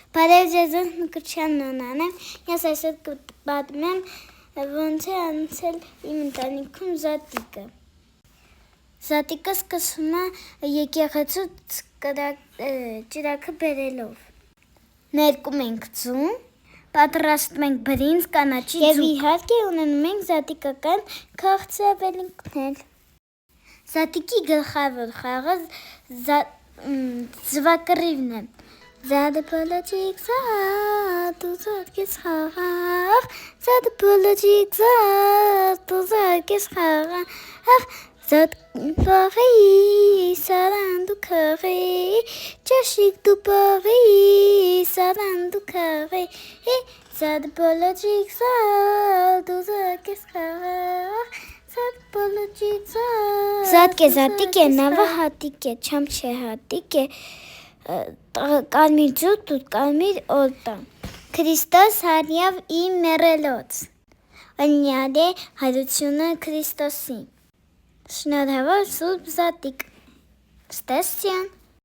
Բարև ձեզ, Մկրտչյան Նոնան եմ, ես այսօր կպատմեմ ոնց է անցել իմ ընտանիքում Զատիկը։ Զատիկը սկսում է եկեղեցու ճրագը բերելով։ Ներկում ենք ձուն, պատրաստում ենք բրինձ, կանաչի ձուկ։ Եվ իհարկե ունենում ենք զատիկական քաղցրավենիքներ։ Զատիկի գլխավոր խաղը ձվակռիվն է։ Զադը պոլոջիկ զատ, ու զատ կես խաղաղ, զադը պոլոջիկ զատ, ու զատ կես խաղաղ, զատ պաղի, սարան դու քաղի, ճաշիկ դու պաղի, սարան դու քաղի, զադը պոլոջիկ զատ, ու զատ կես խաղաղ, զատ պոլոջիկ զատ, զատ կե զատիկ է, նավը հատիկ է, չամ չէ հատիկ է, կարմիր ջութ ու կարմիր օլտա։ Քրիստոս հարյավ իմ մեռելոց, օրինյալ է հարությունը Քրիստոսի։ Շնորհավոր Սուրբ Զատիկ։ Ստեսյան։